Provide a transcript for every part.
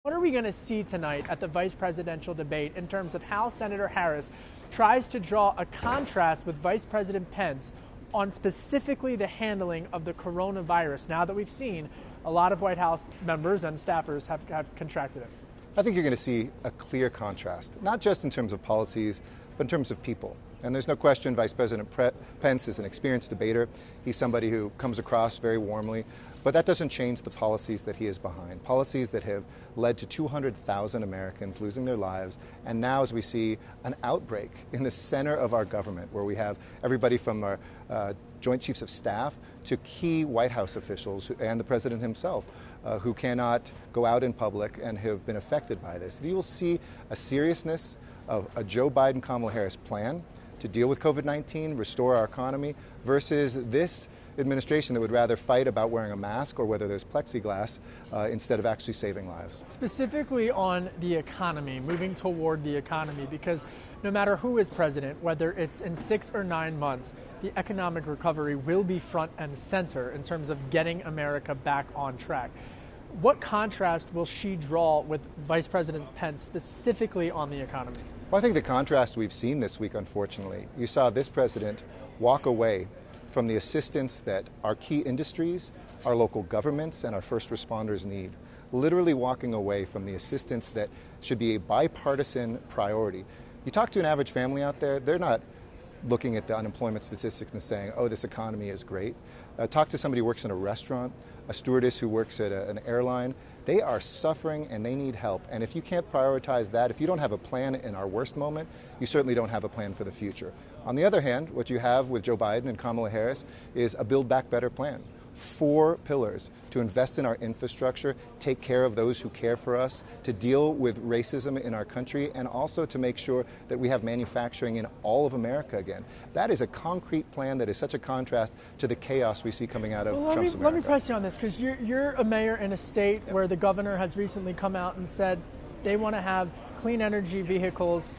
What are we going to see tonight at the vice presidential debate in terms of how Senator Harris tries to draw a contrast with Vice President Pence on specifically the handling of the coronavirus, now that we've seen a lot of White House members and staffers have contracted it? I think you're going to see a clear contrast, not just in terms of policies, but in terms of people. And there's no question Vice President Pence is an experienced debater. He's somebody who comes across very warmly. But that doesn't change the policies that he is behind, policies that have led to 200,000 Americans losing their lives. And now, as we see an outbreak in the center of our government, where we have everybody from our Joint Chiefs of Staff to key White House officials and the president himself who cannot go out in public and have been affected by this. You will see a seriousness of a Joe Biden, Kamala Harris plan to deal with COVID-19, restore our economy, versus this administration that would rather fight about wearing a mask or whether there's plexiglass instead of actually saving lives. Specifically on the economy, moving toward the economy, because no matter who is president, whether it's in 6 or 9 months, the economic recovery will be front and center in terms of getting America back on track. What contrast will she draw with Vice President Pence specifically on the economy? Well, I think the contrast we've seen this week, unfortunately, you saw this president walk away from the assistance that our key industries, our local governments, and our first responders need. Literally walking away from the assistance that should be a bipartisan priority. You talk to an average family out there, they're not looking at the unemployment statistics and saying, oh, this economy is great. Talk to somebody who works in a restaurant, a stewardess who works at an airline. They are suffering and they need help. And if you can't prioritize that, if you don't have a plan in our worst moment, you certainly don't have a plan for the future. On the other hand, what you have with Joe Biden and Kamala Harris is a Build Back Better plan. 4 pillars to invest in our infrastructure, take care of those who care for us, to deal with racism in our country, and also to make sure that we have manufacturing in all of America again. That is a concrete plan that is such a contrast to the chaos we see coming out of Trump's America. Let me press you on this, because you're a mayor in a state where the governor has recently come out and said they want to have clean energy vehicles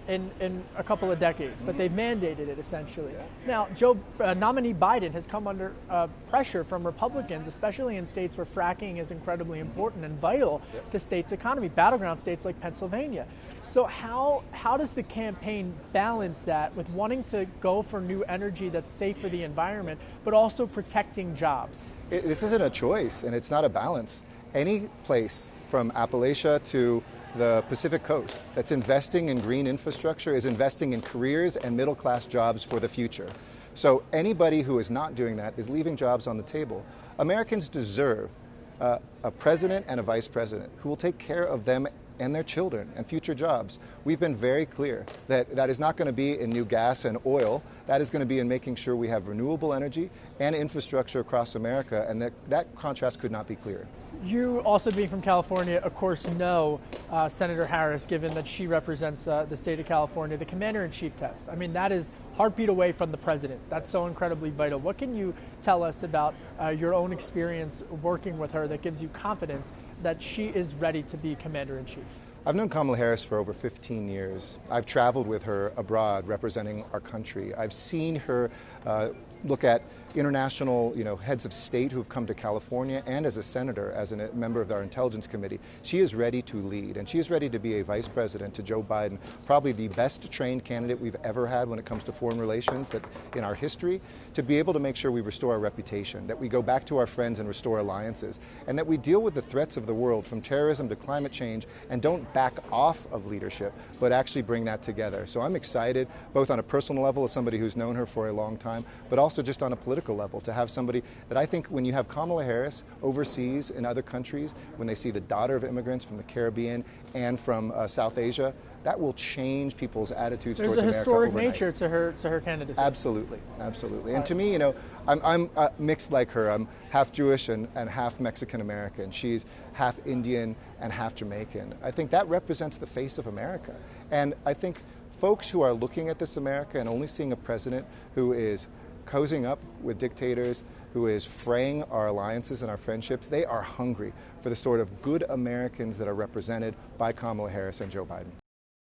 in a couple of decades, but they've mandated it essentially. Now, nominee Biden has come under pressure from Republicans, especially in states where fracking is incredibly important and vital to states' economy, battleground states like Pennsylvania. So how does the campaign balance that with wanting to go for new energy that's safe for the environment, but also protecting jobs? This isn't a choice, and it's not a balance. Any place from Appalachia to the Pacific Coast that's investing in green infrastructure is investing in careers and middle-class jobs for the future. So anybody who is not doing that is leaving jobs on the table. Americans deserve a president and a vice president who will take care of them and their children and future jobs. We've been very clear that that is not going to be in new gas and oil. That is going to be in making sure we have renewable energy and infrastructure across America, and that contrast could not be clearer. You, also being from California, of course, know Senator Harris, given that she represents the state of California, the commander-in-chief test. I mean, that is heartbeat away from the president. That's so incredibly vital. What can you tell us about your own experience working with her that gives you confidence that she is ready to be commander-in-chief? I've known Kamala Harris for over 15 years. I've traveled with her abroad representing our country. I've seen her look at international heads of state who have come to California, and as a senator, as a member of our Intelligence Committee. She is ready to lead, and she is ready to be a vice president to Joe Biden, probably the best trained candidate we've ever had when it comes to foreign relations in our history, to be able to make sure we restore our reputation, that we go back to our friends and restore alliances, and that we deal with the threats of the world, from terrorism to climate change, and don't back off of leadership, but actually bring that together. So I'm excited, both on a personal level as somebody who's known her for a long time, but also just on a political level, to have somebody that I think when you have Kamala Harris overseas in other countries, when they see the daughter of immigrants from the Caribbean and from South Asia, that will change people's attitudes towards America. There's a historic overnight. nature to her candidacy. Absolutely, absolutely. And to me, I'm mixed like her. I'm half Jewish and half Mexican American. She's half Indian and half Jamaican. I think that represents the face of America. And I think folks who are looking at this America and only seeing a president who is cozying up with dictators, who is fraying our alliances and our friendships, they are hungry for the sort of good Americans that are represented by Kamala Harris and Joe Biden.